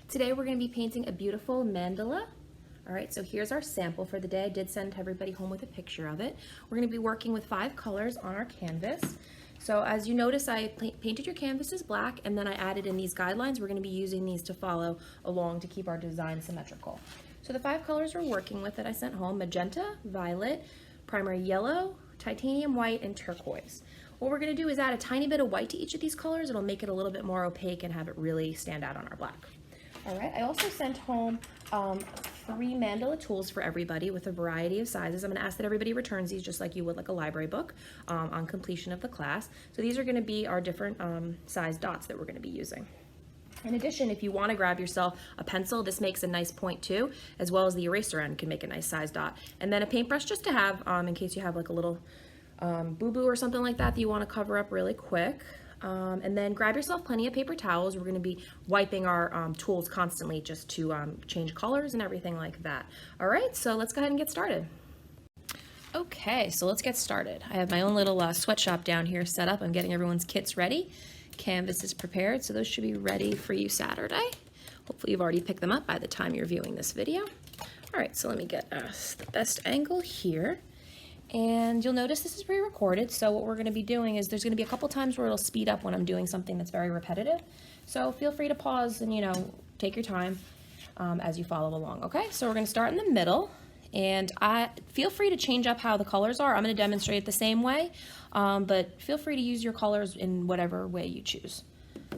Today we're going to be painting a beautiful mandala. All right, so here's our sample for the day. I did send everybody home with a picture of it. We're going to be working with 5 colors on our canvas. So as you notice, I painted your canvases black, and then I added in these guidelines. We're going to be using these to follow along to keep our design symmetrical. So the 5 colors we're working with that I sent home: magenta, violet, primary yellow, titanium white, and turquoise. What we're going to do is add a tiny bit of white to each of these colors. It'll make it a little bit more opaque and have it really stand out on our black. All right, I also sent home 3 mandala tools for everybody with a variety of sizes. I'm going to ask that everybody returns these just like you would like a library book on completion of the class. So these are going to be our different size dots that we're going to be using. In addition, if you want to grab yourself a pencil, this makes a nice point too, as well as the eraser end can make a nice size dot. And then a paintbrush just to have in case you have like a little boo-boo or something like that that you want to cover up really quick. And then grab yourself plenty of paper towels. We're going to be wiping our tools constantly just to change colors and everything like that. All right, so let's go ahead and get started. Okay, so let's get started. I have my own little sweatshop down here set up. I'm getting everyone's kits ready. Canvas is prepared, so those should be ready for you Saturday. Hopefully you've already picked them up by the time you're viewing this video. All right, so let me get us the best angle here. And you'll notice this is pre-recorded, so what we're going to be doing is there's going to be a couple times where it'll speed up when I'm doing something that's very repetitive. So feel free to pause and, take your time as you follow along, okay? So we're going to start in the middle, and feel free to change up how the colors are. I'm going to demonstrate it the same way, but feel free to use your colors in whatever way you choose.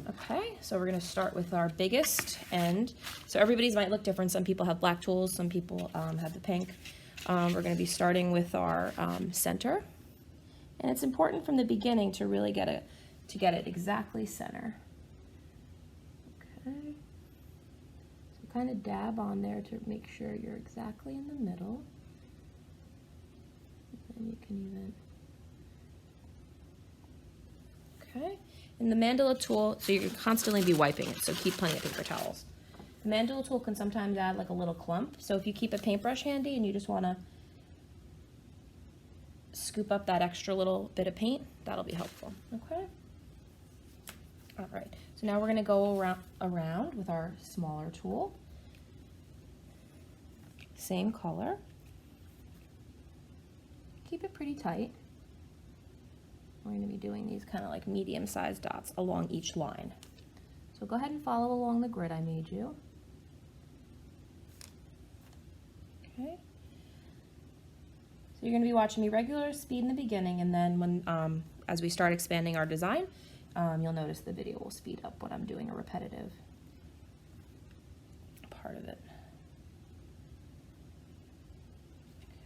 Okay, so we're going to start with our biggest end. So everybody's might look different. Some people have black tools, some people have the pink. We're going to be starting with our center, and it's important from the beginning to really get it exactly center. Okay, so kind of dab on there to make sure you're exactly in the middle. And you can even, okay, and the mandala tool, so you can constantly be wiping it, so keep plenty of paper towels. The mandala tool can sometimes add like a little clump, so if you keep a paintbrush handy and you just want to scoop up that extra little bit of paint, that'll be helpful, okay? All right, so now we're going to go around with our smaller tool. Same color. Keep it pretty tight. We're going to be doing these kind of like medium-sized dots along each line. So go ahead and follow along the grid I made you. Okay. So you're going to be watching me regular speed in the beginning, and then when as we start expanding our design, you'll notice the video will speed up when I'm doing a repetitive part of it.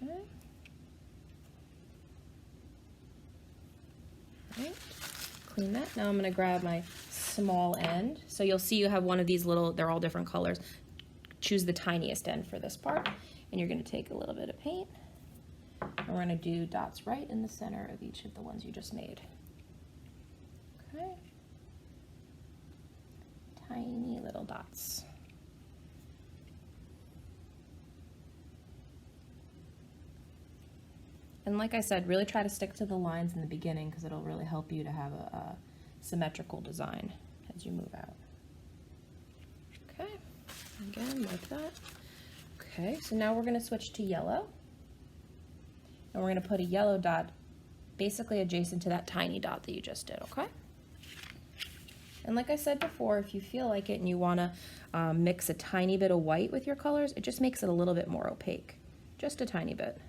Okay. All right. Clean that. Now I'm going to grab my small end. So you'll see you have one of these little, they're all different colors. Choose the tiniest end for this part, and you're going to take a little bit of paint, and we're going to do dots right in the center of each of the ones you just made. Okay. Tiny little dots. And like I said, really try to stick to the lines in the beginning because it'll really help you to have a symmetrical design as you move out. Okay, again like that. Okay, so now we're going to switch to yellow, and we're going to put a yellow dot basically adjacent to that tiny dot that you just did, okay? And like I said before, if you feel like it and you want to mix a tiny bit of white with your colors, it just makes it a little bit more opaque, just a tiny bit.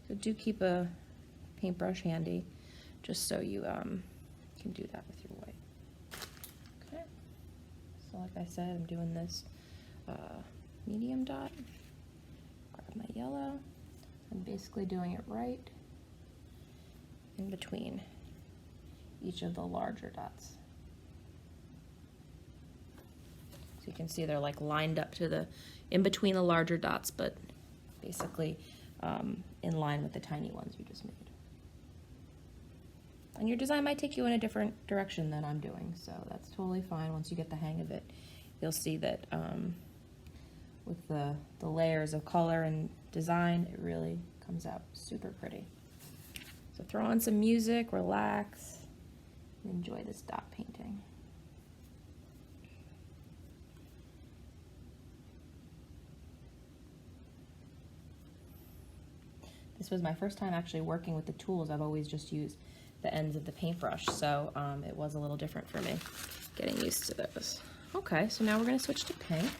So do keep a paintbrush handy just so you can do that with your white. Okay, so like I said, I'm doing this medium dot. Grab my yellow. I'm basically doing it right in between each of the larger dots. So you can see they're like lined up to the, in between the larger dots, but basically in line with the tiny ones you just made. And your design might take you in a different direction than I'm doing, so that's totally fine. Once you get the hang of it, you'll see that with the layers of color and design, it really comes out super pretty. So throw on some music, relax, and enjoy this dot painting. This was my first time actually working with the tools. I've always just used the ends of the paintbrush, so it was a little different for me getting used to those. Okay, so now we're going to switch to pink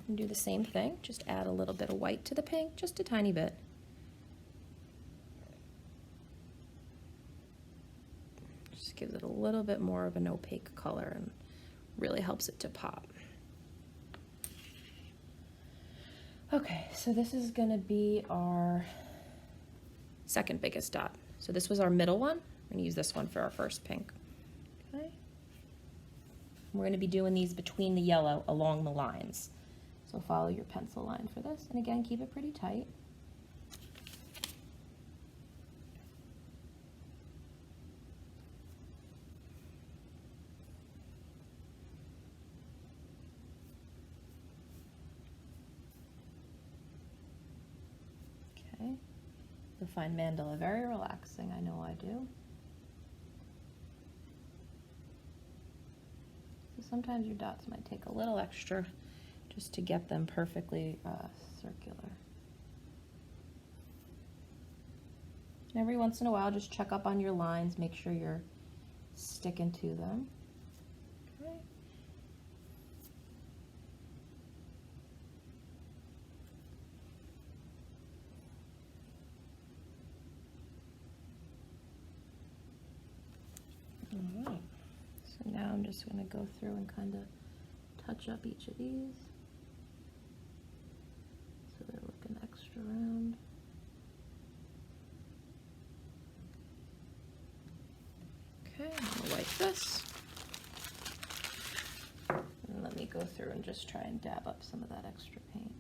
and do the same thing. Just add a little bit of white to the pink, just a tiny bit. Just gives it a little bit more of an opaque color and really helps it to pop. Okay, so this is going to be our second biggest dot. So this was our middle one. We're going to use this one for our first pink. Okay. We're going to be doing these between the yellow along the lines. So follow your pencil line for this. And again, keep it pretty tight. Okay. You'll find Mandala very relaxing. I know I do. So sometimes your dots might take a little extra just to get them perfectly circular. And every once in a while, just check up on your lines, make sure you're sticking to them. Okay. All right, so now I'm just going to go through and kind of touch up each of these so they're looking extra round. Okay, I'm going to wipe this. And let me go through and just try and dab up some of that extra paint.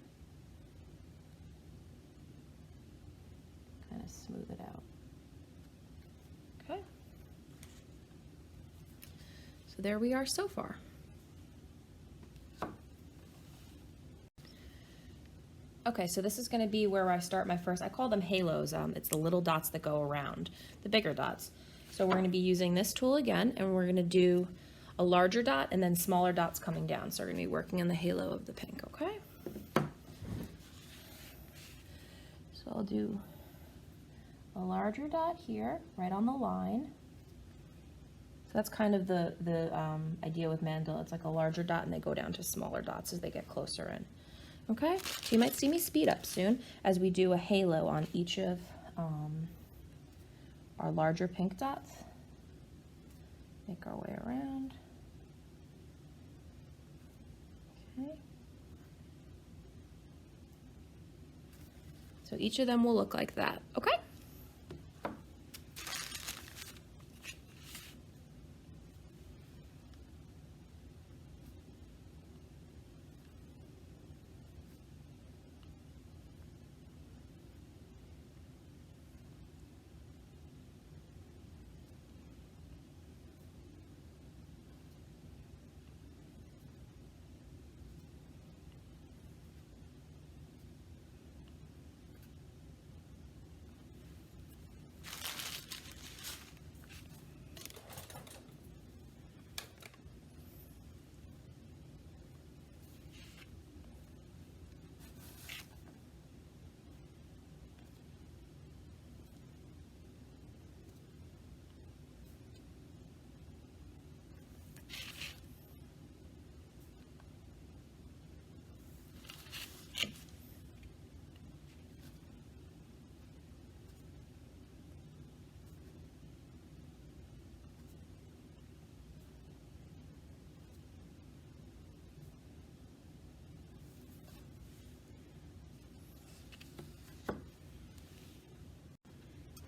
Kind of smooth it out. Okay. So there we are so far. Okay, so this is going to be where I start my first, I call them halos. It's the little dots that go around, the bigger dots. So we're going to be using this tool again, and we're going to do a larger dot and then smaller dots coming down. So we're going to be working on the halo of the pink, okay? So I'll do a larger dot here, right on the line. So that's kind of the idea with Mandala. It's like a larger dot and they go down to smaller dots as they get closer in. Okay, so you might see me speed up soon as we do a halo on each of our larger pink dots. Make our way around. Okay. So each of them will look like that, okay?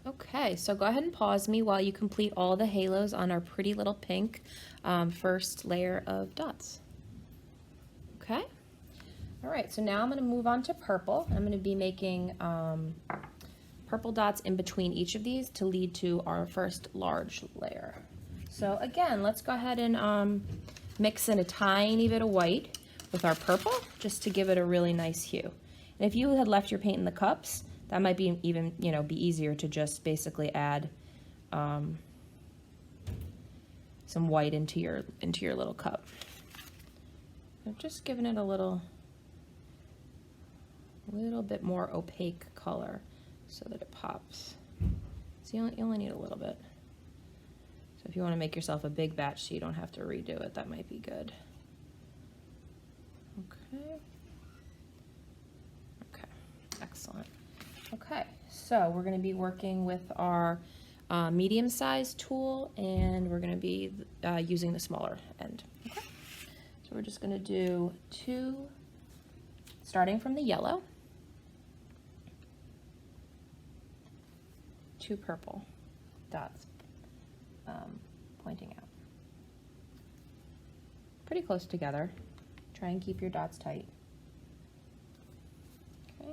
Okay, so go ahead and pause me while you complete all the halos on our pretty little pink first layer of dots. Okay, all right, so now I'm going to move on to purple. I'm going to be making purple dots in between each of these to lead to our first large layer. So again, let's go ahead and mix in a tiny bit of white with our purple just to give it a really nice hue. And if you had left your paint in the cups, that might be even, be easier to just basically add some white into your little cup. I'm just giving it a little bit more opaque color so that it pops. So you only need a little bit. So if you want to make yourself a big batch so you don't have to redo it, that might be good. Okay. Okay, excellent. Okay, so we're going to be working with our medium-sized tool, and we're going to be using the smaller end. Okay. So we're just going to do 2, starting from the yellow, 2 purple dots pointing out. Pretty close together. Try and keep your dots tight. Okay.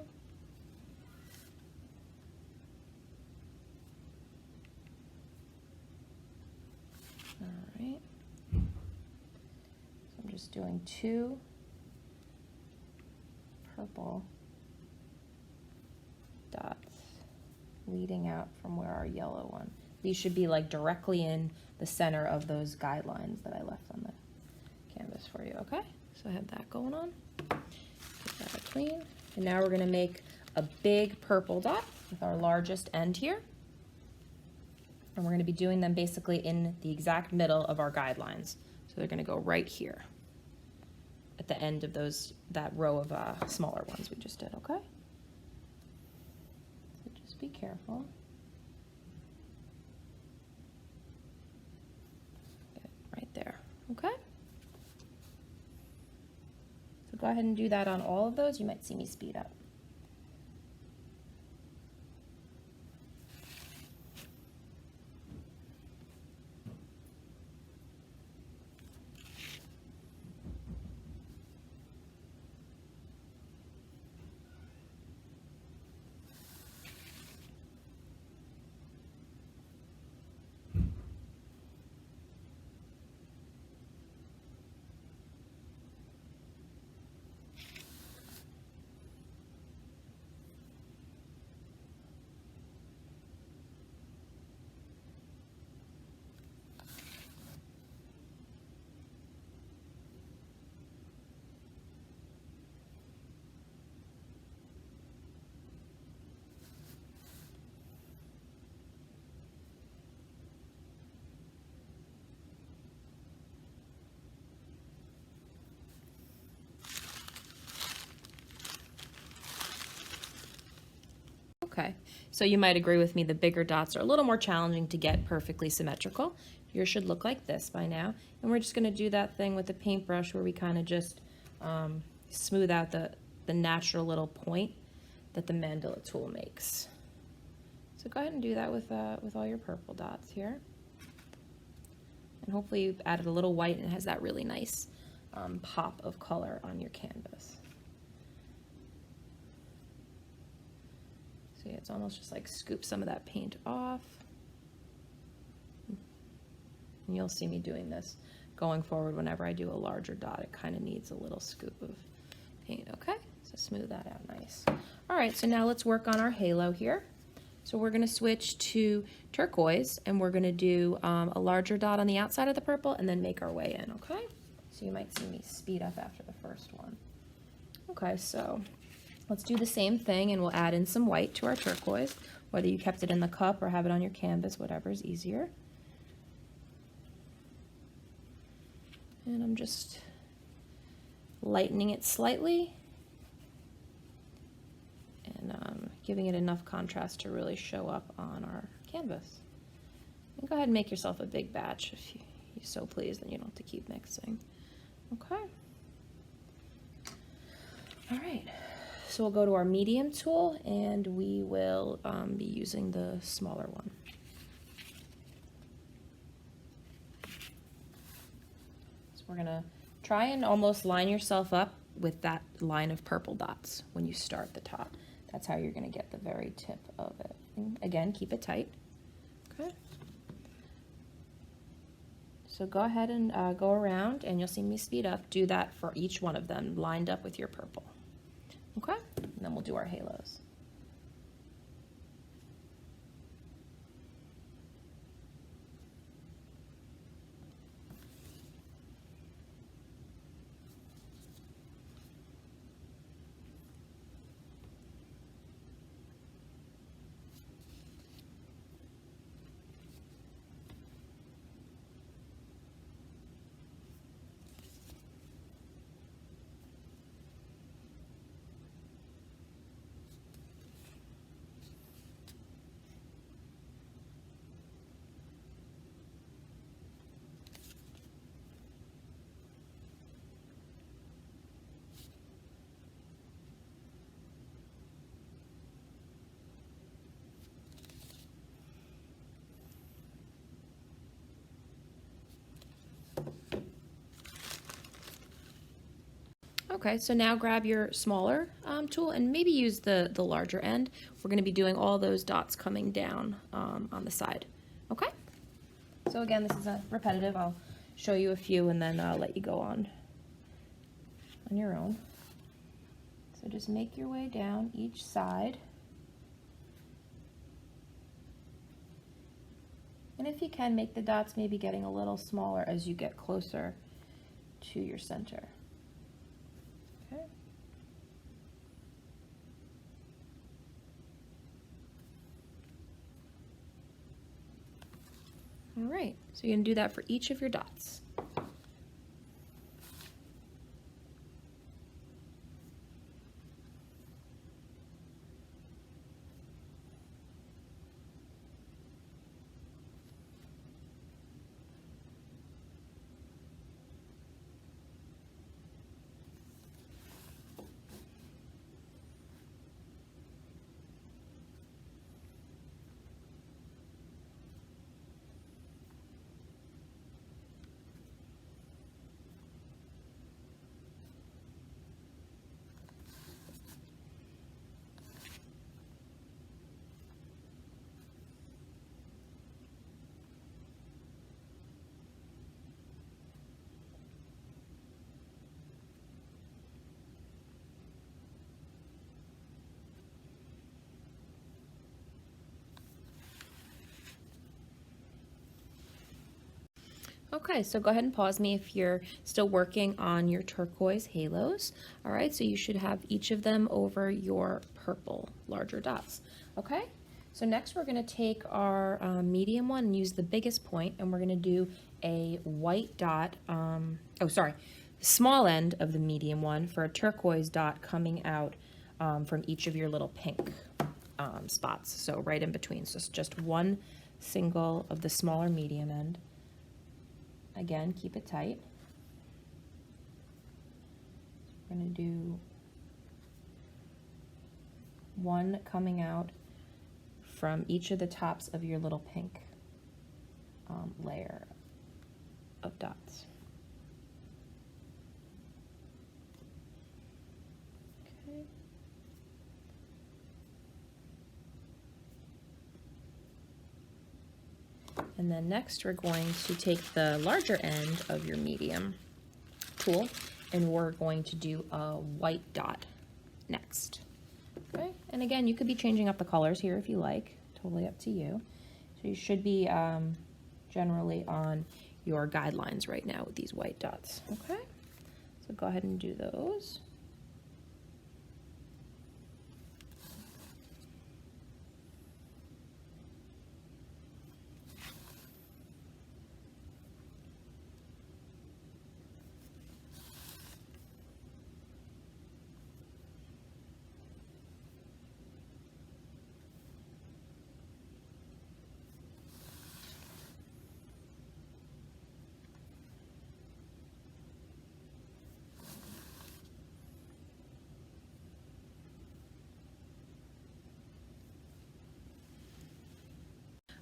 All right. So I'm just doing 2 purple dots leading out from where our yellow one. These should be like directly in the center of those guidelines that I left on the canvas for you, okay? So I have that going on. Get that clean. And now we're gonna make a big purple dot with our largest end here. And we're gonna be doing them basically in the exact middle of our guidelines. So they're gonna go right here at the end of that row of smaller ones we just did, okay? So just be careful. Get it right there, okay? So go ahead and do that on all of those. You might see me speed up. Okay, so you might agree with me, the bigger dots are a little more challenging to get perfectly symmetrical. Yours should look like this by now. And we're just gonna do that thing with the paintbrush where we kind of just smooth out the natural little point that the mandala tool makes. So go ahead and do that with all your purple dots here. And hopefully you've added a little white and it has that really nice pop of color on your canvas. See, it's almost just like scoop some of that paint off. And you'll see me doing this going forward whenever I do a larger dot. It kind of needs a little scoop of paint, okay? So smooth that out nice. All right, so now let's work on our halo here. So we're gonna switch to turquoise and we're gonna do a larger dot on the outside of the purple and then make our way in, okay? So you might see me speed up after the first one. Okay, so let's do the same thing and we'll add in some white to our turquoise, whether you kept it in the cup or have it on your canvas, whatever is easier. And I'm just lightening it slightly and giving it enough contrast to really show up on our canvas. And go ahead and make yourself a big batch if you're so pleased, then you don't have to keep mixing. Okay. All right. So we'll go to our medium tool and we will be using the smaller one. So we're gonna try and almost line yourself up with that line of purple dots when you start the top. That's how you're gonna get the very tip of it. And again, keep it tight, okay? So go ahead and go around and you'll see me speed up. Do that for each one of them lined up with your purple. Okay, and then we'll do our halos. Okay, so now grab your smaller tool and maybe use the larger end. We're going to be doing all those dots coming down on the side. Okay? So again, this is a repetitive. I'll show you a few and then I'll let you go on your own. So just make your way down each side. And if you can, make the dots maybe getting a little smaller as you get closer to your center. Okay. All right, so you're going to do that for each of your dots. Okay, so go ahead and pause me if you're still working on your turquoise halos. All right, so you should have each of them over your purple larger dots. Okay, so next we're going to take our medium one and use the biggest point, and we're going to do a white dot, small end of the medium one for a turquoise dot coming out from each of your little pink spots, so right in between. So it's just one single of the smaller medium end. Again, keep it tight. We're going to do one coming out from each of the tops of your little pink layer of dots. Okay. And then next we're going to take the larger end of your medium tool and we're going to do a white dot next. Okay, and again, you could be changing up the colors here if you like, totally up to you. So you should be generally on your guidelines right now with these white dots. Okay, so go ahead and do those.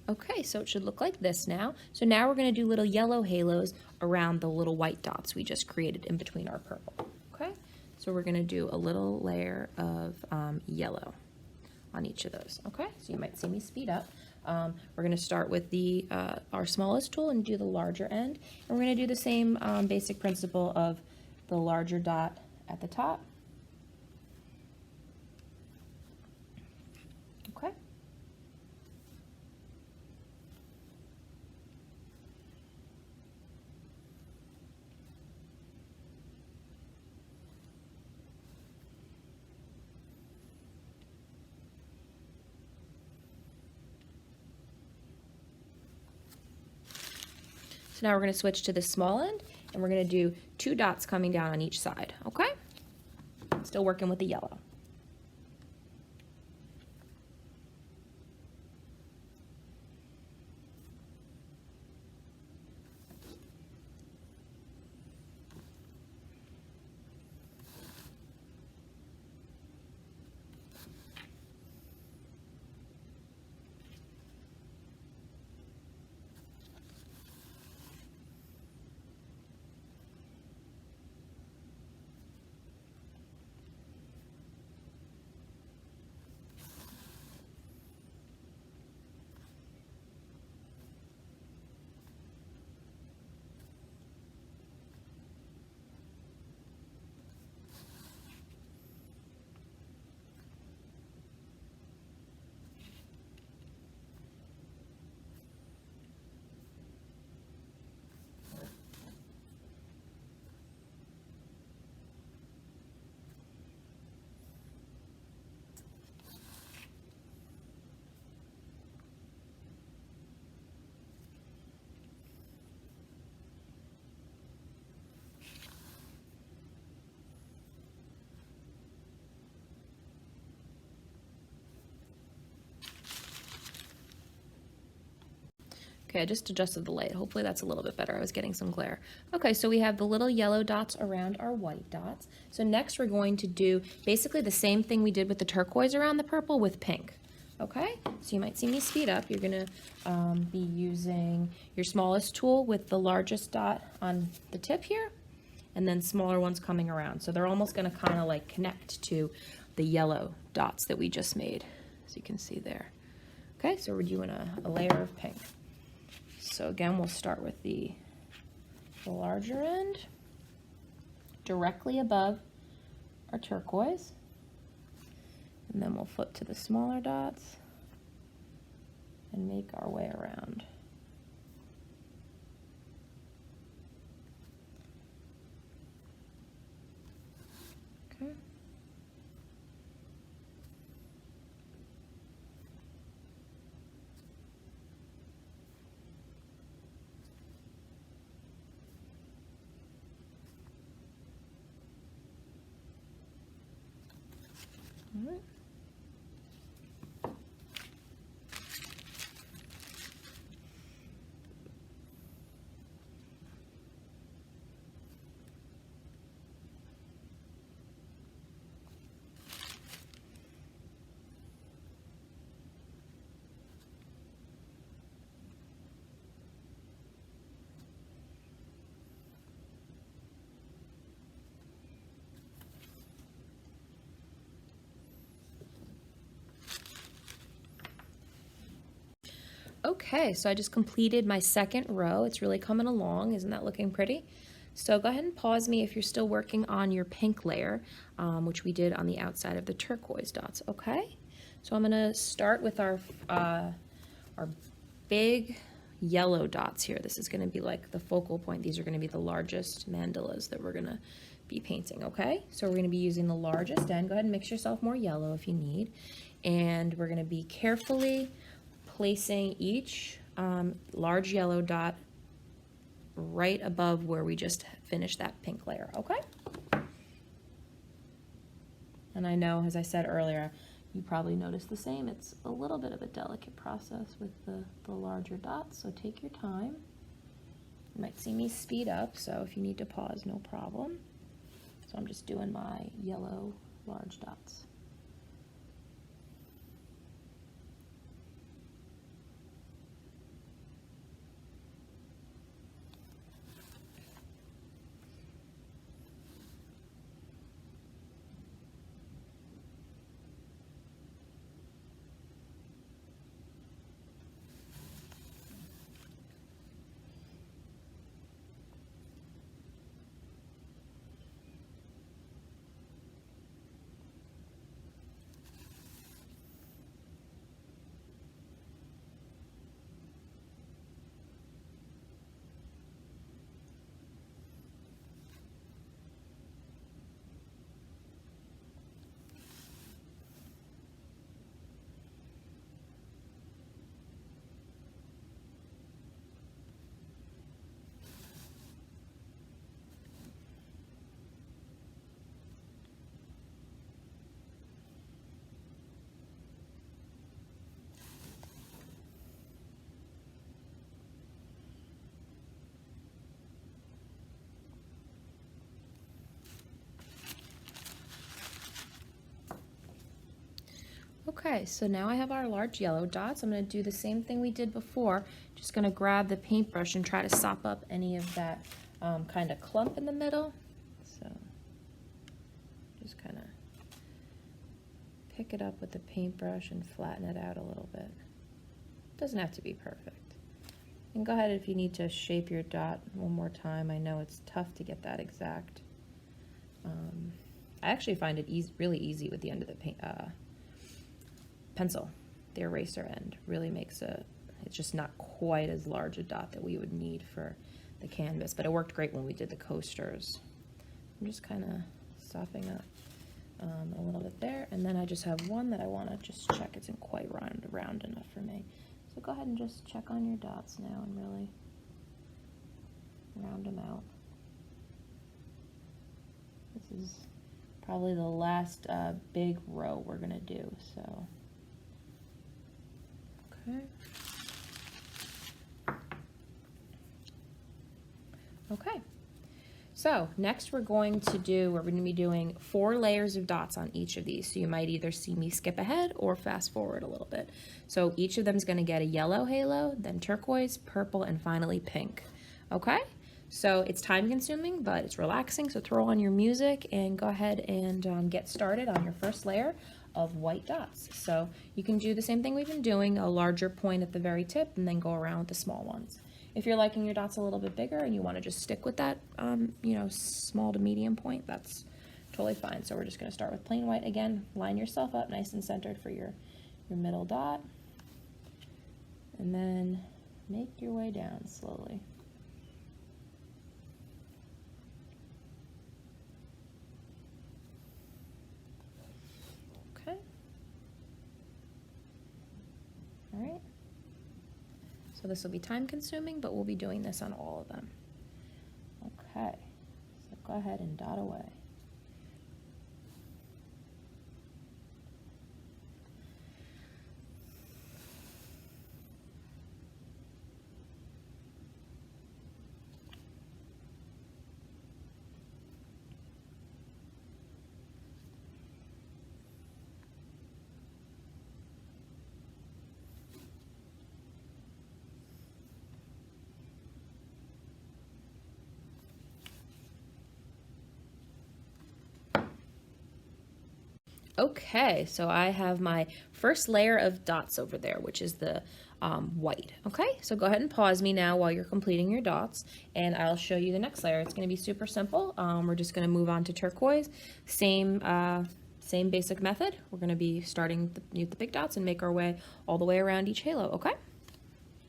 Okay, so it should look like this now. So now we're going to do little yellow halos around the little white dots we just created in between our purple. Okay, so we're going to do a little layer of yellow on each of those. Okay, so you might see me speed up. We're going to start with the our smallest tool and do the larger end. And we're going to do the same basic principle of the larger dot at the top. Okay. So now we're going to switch to the small end, and we're going to do 2 dots coming down on each side, okay? Still working with the yellow. Okay, I just adjusted the light. Hopefully that's a little bit better. I was getting some glare. Okay, so we have the little yellow dots around our white dots. So next we're going to do basically the same thing we did with the turquoise around the purple with pink. Okay, so you might see me speed up. You're gonna be using your smallest tool with the largest dot on the tip here, and then smaller ones coming around. So they're almost gonna kind of like connect to the yellow dots that we just made, as you can see there. Okay, so we're doing a layer of pink. So again, we'll start with the larger end, directly above our turquoise, and then we'll flip to the smaller dots and make our way around. Okay. All right. Okay, so I just completed my second row. It's really coming along. Isn't that looking pretty? So go ahead and pause me if you're still working on your pink layer, which we did on the outside of the turquoise dots, okay? So I'm gonna start with our big yellow dots here. This is gonna be like the focal point. These are gonna be the largest mandalas that we're gonna be painting, okay? So we're gonna be using the largest end. Go ahead and mix yourself more yellow if you need. And we're gonna be carefully placing each large yellow dot right above where we just finished that pink layer, okay? And I know, as I said earlier, you probably noticed the same. It's a little bit of a delicate process with the larger dots, so take your time. You might see me speed up, so if you need to pause, no problem. So I'm just doing my yellow large dots. Okay, so now I have our large yellow dots. I'm going to do the same thing we did before. Just going to grab the paintbrush and try to sop up any of that kind of clump in the middle. So just kind of pick it up with the paintbrush and flatten it out a little bit. Doesn't have to be perfect. And go ahead if you need to shape your dot one more time. I know it's tough to get that exact. I actually find it really easy with the end of the pencil. The eraser end really makes it's just not quite as large a dot that we would need for the canvas, but it worked great when we did the coasters. I'm just kind of sopping up a little bit there, and then I just have one that I want to just check isn't quite round enough for me. So go ahead and just check on your dots now and really round them out. This is probably the last big row we're gonna do, so. Okay. Okay. So next we're going to be doing 4 layers of dots on each of these. So you might either see me skip ahead or fast forward a little bit. So each of them is going to get a yellow halo, then turquoise, purple, and finally pink. Okay? So it's time consuming, but it's relaxing. So throw on your music and go ahead and get started on your first layer of white dots. So you can do the same thing we've been doing, a larger point at the very tip, and then go around with the small ones. If you're liking your dots a little bit bigger and you want to just stick with that, small to medium point, that's totally fine. So we're just going to start with plain white again. Line yourself up nice and centered for your middle dot. And then make your way down slowly. Okay. All right. So this will be time consuming, but we'll be doing this on all of them. Okay, so go ahead and dot away. Okay, so I have my first layer of dots over there, which is the white. Okay, so go ahead and pause me now while you're completing your dots, and I'll show you the next layer. It's going to be super simple. We're just going to move on to turquoise. Same basic method. We're going to be starting with the big dots and make our way all the way around each halo. Okay,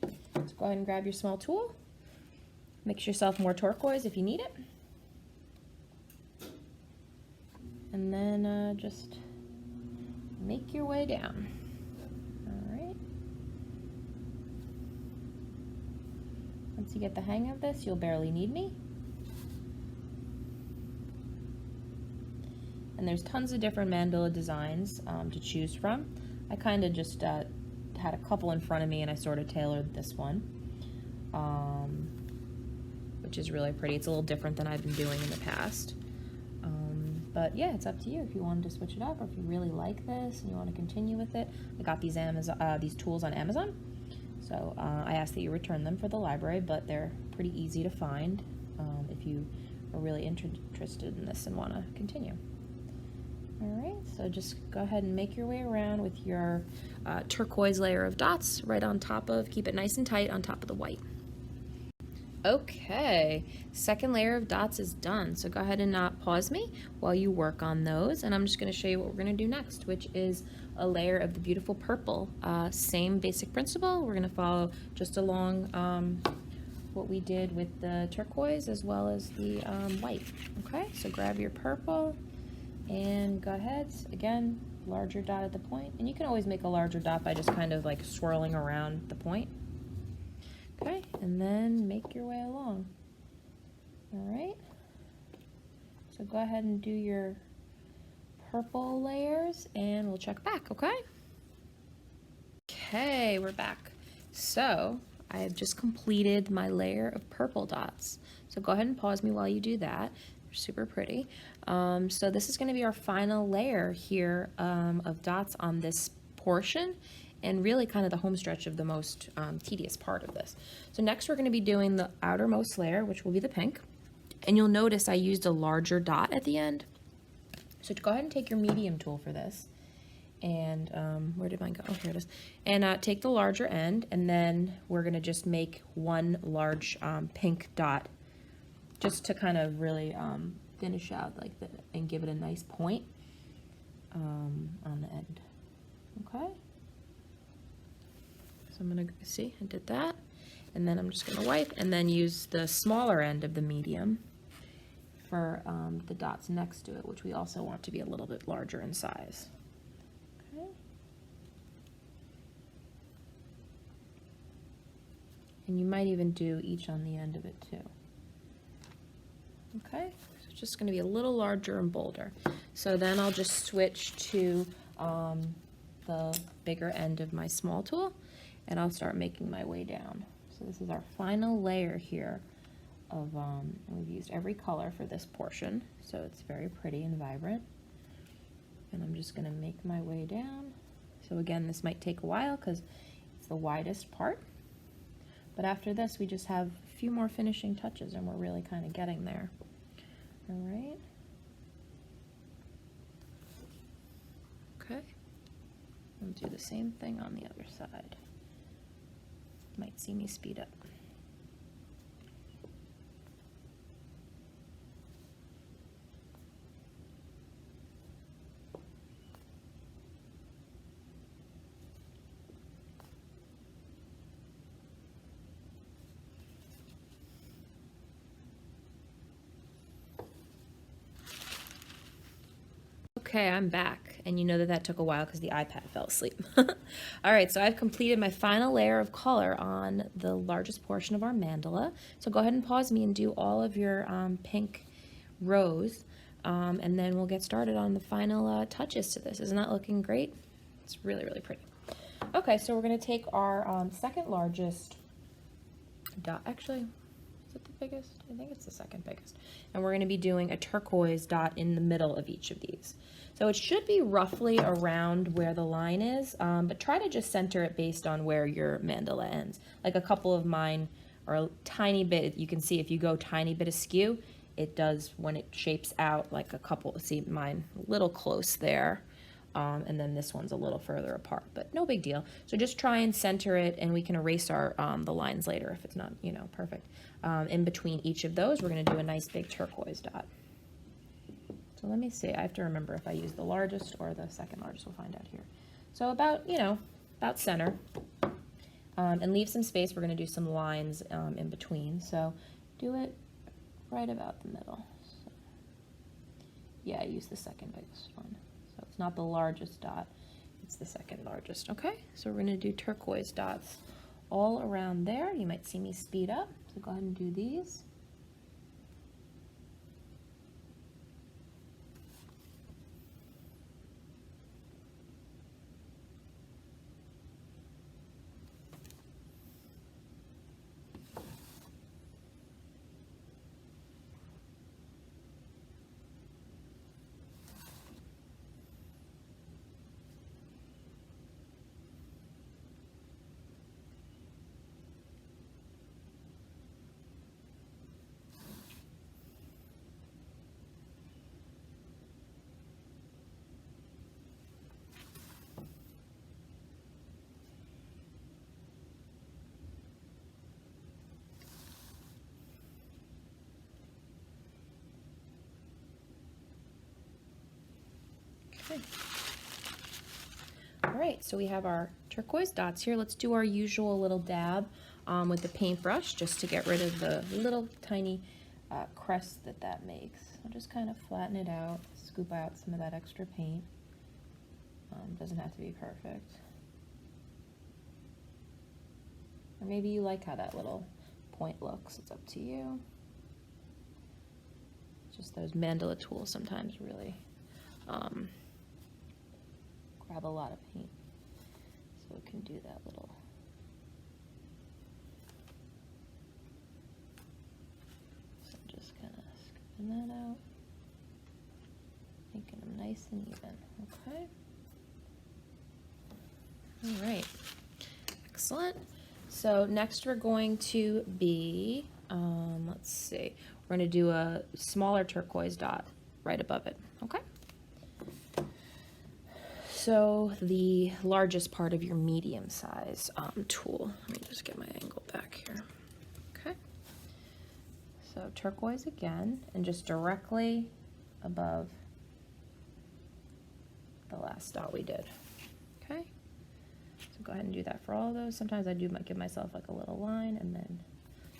so go ahead and grab your small tool. Mix yourself more turquoise if you need it, and then just make your way down. All right. Once you get the hang of this, you'll barely need me. And there's tons of different mandala designs to choose from. I kind of just had a couple in front of me and I sort of tailored this one, which is really pretty. It's a little different than I've been doing in the past. But yeah, it's up to you if you wanted to switch it up or if you really like this and you want to continue with it. I got these tools on Amazon, so I asked that you return them for the library, but they're pretty easy to find if you are really interested in this and want to continue. All right, so just go ahead and make your way around with your turquoise layer of dots right on top of, keep it nice and tight on top of the white. Okay, second layer of dots is done. So go ahead and pause me while you work on those. And I'm just gonna show you what we're gonna do next, which is a layer of the beautiful purple. Same basic principle. We're gonna follow just along what we did with the turquoise as well as the white. Okay, so grab your purple and go ahead. Again, larger dot at the point. And you can always make a larger dot by just kind of like swirling around the point. Okay, and then make your way along. All right, so go ahead and do your purple layers and we'll check back, okay? Okay, we're back. So I have just completed my layer of purple dots. So go ahead and pause me while you do that. They're super pretty. So this is gonna be our final layer here of dots on this portion, and really kind of the home stretch of the most tedious part of this. So next we're going to be doing the outermost layer, which will be the pink. And you'll notice I used a larger dot at the end. So go ahead and take your medium tool for this. And where did mine go? Oh, here it is. And take the larger end, and then we're going to just make one large pink dot just to kind of really finish out like that and give it a nice point on the end. Okay. So I'm gonna see, I did that, and then I'm just gonna wipe and then use the smaller end of the medium for the dots next to it, which we also want to be a little bit larger in size. Okay. And you might even do each on the end of it too. Okay, so it's just gonna be a little larger and bolder. So then I'll just switch to the bigger end of my small tool, and I'll start making my way down. So this is our final layer here of, and we've used every color for this portion, so it's very pretty and vibrant. And I'm just going to make my way down. So again, this might take a while because it's the widest part. But after this, we just have a few more finishing touches and we're really kind of getting there. All right. Okay. We'll do the same thing on the other side. Might see me speed up. Okay, I'm back, and you know that that took a while because the iPad fell asleep. All right, so I've completed my final layer of color on the largest portion of our mandala. So go ahead and pause me and do all of your pink rows, and then we'll get started on the final touches to this. Isn't that looking great? It's really, really pretty. Okay, so we're going to take our second largest dot. Actually, is it the biggest? I think it's the second biggest. And we're going to be doing a turquoise dot in the middle of each of these. So it should be roughly around where the line is, but try to just center it based on where your mandala ends. Like a couple of mine are a tiny bit, you can see if you go tiny bit askew, it does when it shapes out like a couple, see mine a little close there. And then this one's a little further apart, but no big deal. So just try and center it, and we can erase our the lines later if it's not, you know, perfect. In between each of those, we're going to do a nice big turquoise dot. So let me see. I have to remember if I use the largest or the second largest. We'll find out here. So about, you know, about center, and leave some space. We're going to do some lines in between. So do it right about the middle. So, yeah, I use the second biggest one. So it's not the largest dot, it's the second largest. Okay, so we're going to do turquoise dots all around there. You might see me speed up, so go ahead and do these. Okay. All right, so we have our turquoise dots here. Let's do our usual little dab with the paintbrush just to get rid of the little tiny crest that makes. I'll just kind of flatten it out, scoop out some of that extra paint. Doesn't have to be perfect. Or maybe you like how that little point looks. It's up to you. Just those mandala tools sometimes really grab a lot of paint, so it can do that little. So I'm just kind of scooping that out, making them nice and even. Okay. All right. Excellent. So next we're going to be, let's see, we're going to do a smaller turquoise dot right above it. Okay. So the largest part of your medium size tool. Let me just get my angle back here. Okay. So turquoise again, and just directly above the last dot we did. Okay. So go ahead and do that for all of those. Sometimes I might give myself like a little line, and then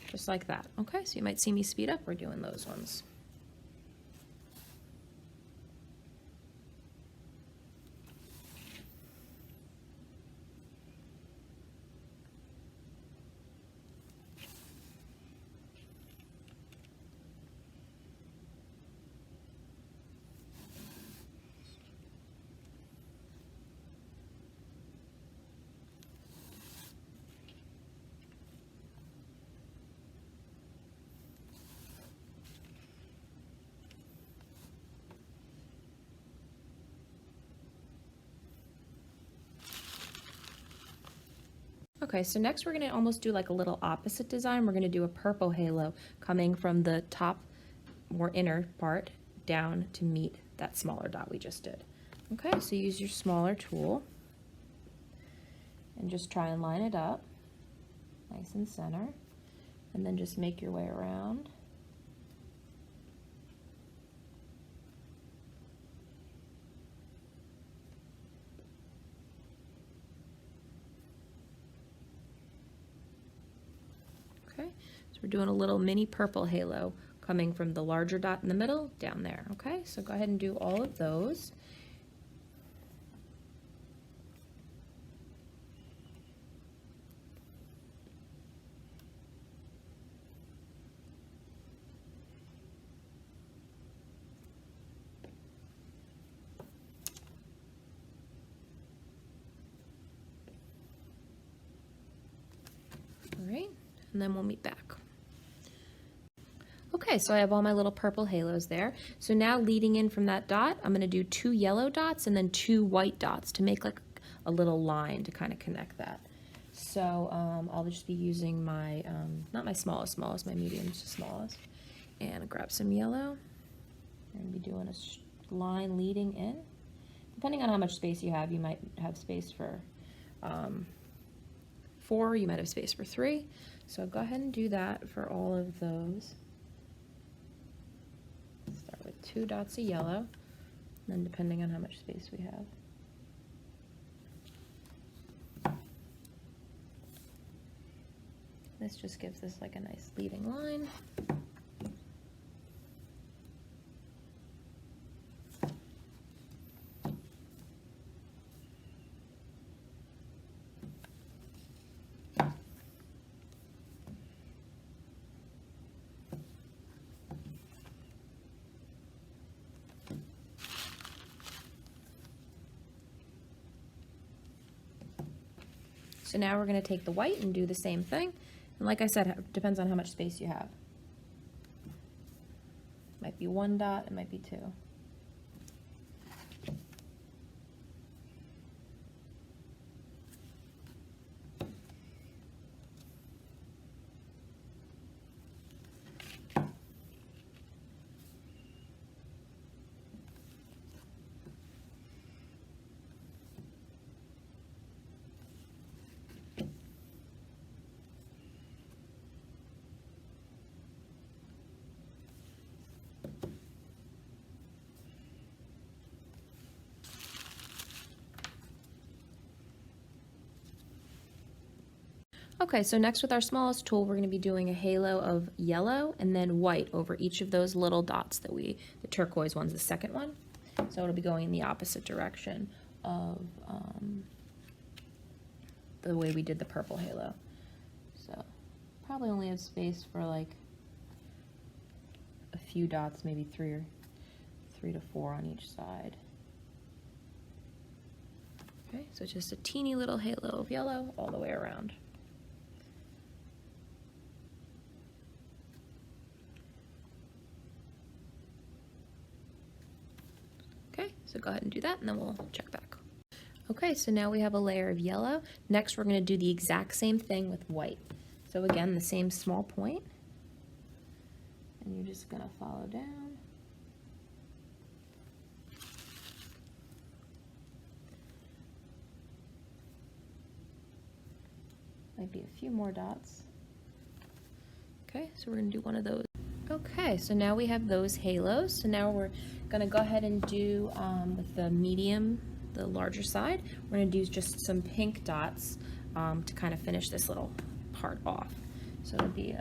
just like that. Okay, so you might see me speed up. We're doing those ones. Okay, so next we're gonna almost do like a little opposite design. We're gonna do a purple halo coming from the top, more inner part, down to meet that smaller dot we just did. Okay, so use your smaller tool and just try and line it up, nice and center, and then just make your way around. Okay, so we're doing a little mini purple halo coming from the larger dot in the middle down there. Okay, so go ahead and do all of those. All right, and then we'll meet back. Okay, so I have all my little purple halos there. So now leading in from that dot, I'm gonna do 2 yellow dots and then 2 white dots to make like a little line to kind of connect that. So I'll just be using my, not my smallest, my medium to smallest. And grab some yellow. I'm gonna be doing a line leading in. Depending on how much space you might have space for 4, you might have space for 3. So go ahead and do that for all of those. Start with 2 dots of yellow, and then depending on how much space we have. This just gives us like a nice leading line. So now we're going to take the white and do the same thing. And like I said, it depends on how much space you have. Might be 1 dot, it might be 2. Okay, so next with our smallest tool, we're going to be doing a halo of yellow and then white over each of those little dots that the turquoise one's the second one. So it'll be going in the opposite direction of the way we did the purple halo. So probably only have space for like a few dots, maybe 3 to 4 on each side. Okay, so just a teeny little halo of yellow all the way around. So go ahead and do that, and then we'll check back. Okay, so now we have a layer of yellow. Next, we're going to do the exact same thing with white. So again, the same small point, and you're just going to follow down. Might be a few more dots. Okay, so we're going to do one of those. Okay, so now we have those halos. So now we're going to go ahead and do, with the medium, the larger side, we're going to do just some pink dots to kind of finish this little part off. So it'll be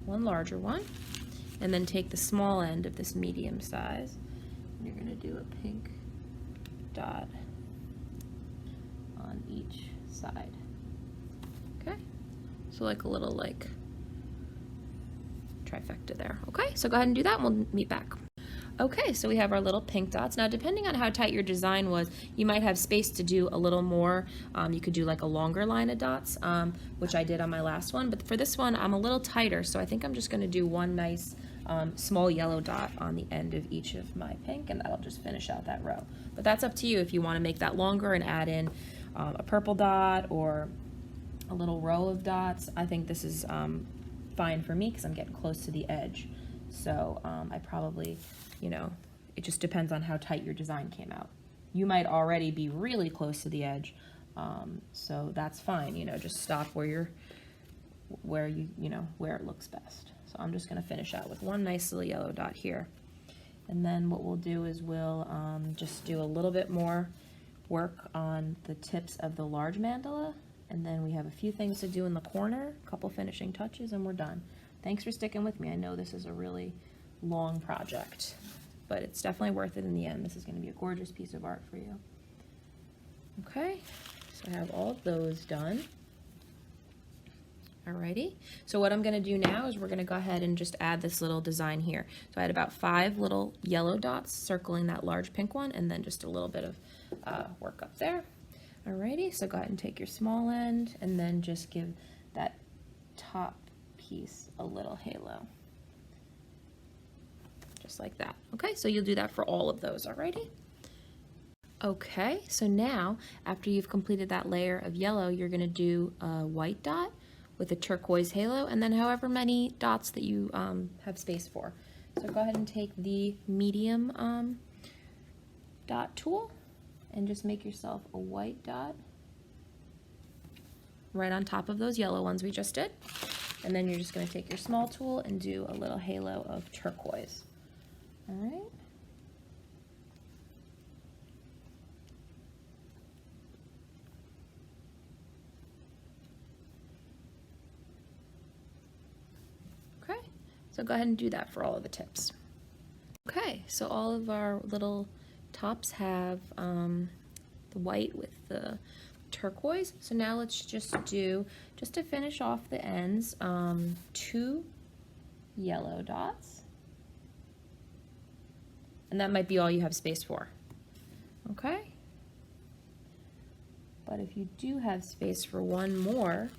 one larger one, and then take the small end of this medium size, and you're going to do a pink dot on each side. Okay, so like a little like trifecta there. Okay, so go ahead and do that and we'll meet back. Okay, so we have our little pink dots. Now, depending on how tight your design was, you might have space to do a little more. You could do like a longer line of dots, which I did on my last one. But for this one, I'm a little tighter, so I think I'm just going to do one nice small yellow dot on the end of each of my pink, and that'll just finish out that row. But that's up to you if you want to make that longer and add in a purple dot or a little row of dots. I think this is fine for me because I'm getting close to the edge. So I probably, you know, it just depends on how tight your design came out. You might already be really close to the edge, so that's fine. You know, just stop where where it looks best. So I'm just going to finish out with one nice little yellow dot here. And then what we'll do is we'll just do a little bit more work on the tips of the large mandala. And then we have a few things to do in the corner, a couple finishing touches, and we're done. Thanks for sticking with me. I know this is a really long project, but it's definitely worth it in the end. This is going to be a gorgeous piece of art for you. Okay, so I have all of those done. Alrighty, so what I'm going to do now is we're going to go ahead and just add this little design here. So I had about 5 little yellow dots circling that large pink one, and then just a little bit of work up there. Alrighty, so go ahead and take your small end and then just give that top piece a little halo. Just like that. Okay, so you'll do that for all of those, alrighty? Okay, so now after you've completed that layer of yellow, you're going to do a white dot with a turquoise halo, and then however many dots that you have space for. So go ahead and take the medium dot tool and just make yourself a white dot right on top of those yellow ones we just did. And then you're just going to take your small tool and do a little halo of turquoise. All right. Okay, so go ahead and do that for all of the tips. Okay, so all of our little tops have the white with the turquoise. So now let's just do, just to finish off the ends, 2 yellow dots. And that might be all you have space for. Okay? But if you do have space for one more,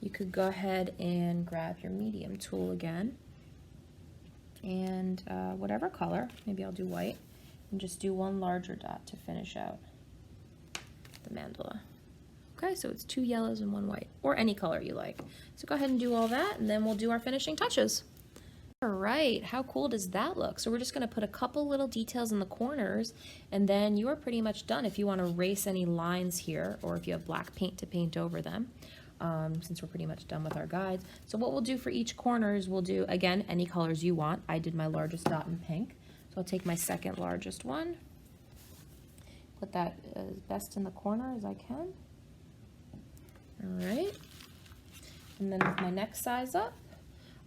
you could go ahead and grab your medium tool again. And whatever color, maybe I'll do white, and just do one larger dot to finish out the mandala. Okay, so it's 2 yellows and 1 white, or any color you like. So go ahead and do all that, and then we'll do our finishing touches. All right, how cool does that look? So we're just gonna put a couple little details in the corners, and then you are pretty much done. If you wanna erase any lines here, or if you have black paint to paint over them, since we're pretty much done with our guides. So what we'll do for each corner is we'll do, again, any colors you want. I did my largest dot in pink, so I'll take my second largest one, put that as best in the corner as I can. All right, and then with my next size up,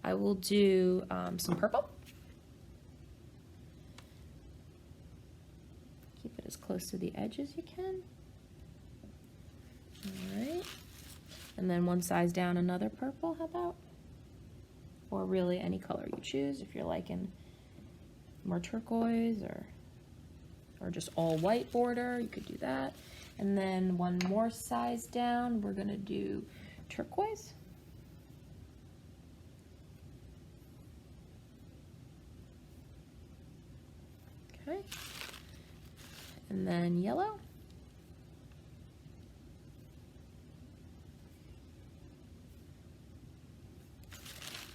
I will do some purple. Keep it as close to the edge as you can. All right, and then one size down, another purple, how about? Or really any color you choose. If you're liking more turquoise or just all white border, you could do that. And then one more size down, we're gonna do turquoise. Okay. And then yellow.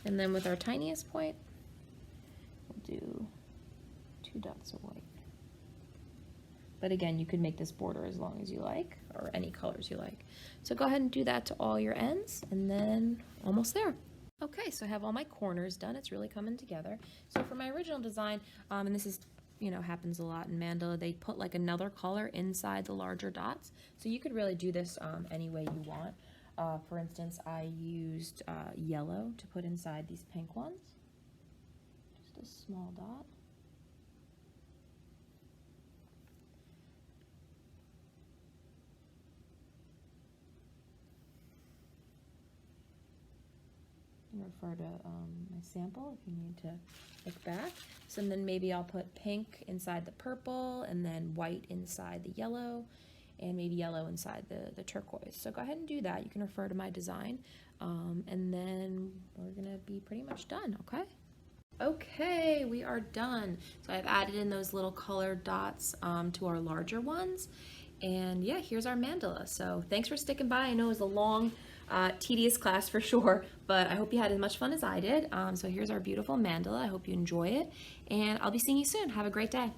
And then with our tiniest point, we'll do 2 dots of white. But again, you could make this border as long as you like, or any colors you like. So go ahead and do that to all your ends, and then almost there. Okay, so I have all my corners done. It's really coming together. So for my original design, and this is, you know, happens a lot in mandala, they put like another color inside the larger dots. So you could really do this any way you want. For instance, I used yellow to put inside these pink ones. Just a small dot. Refer to my sample if you need to look back. So then maybe I'll put pink inside the purple, and then white inside the yellow, and maybe yellow inside the turquoise. So go ahead and do that. You can refer to my design, and then we're gonna be pretty much done, okay? Okay, we are done. So I've added in those little colored dots to our larger ones, And yeah, here's our mandala. So thanks for sticking by. I know it was a long, tedious class for sure, but I hope you had as much fun as I did. So here's our beautiful mandala. I hope you enjoy it, and I'll be seeing you soon. Have a great day.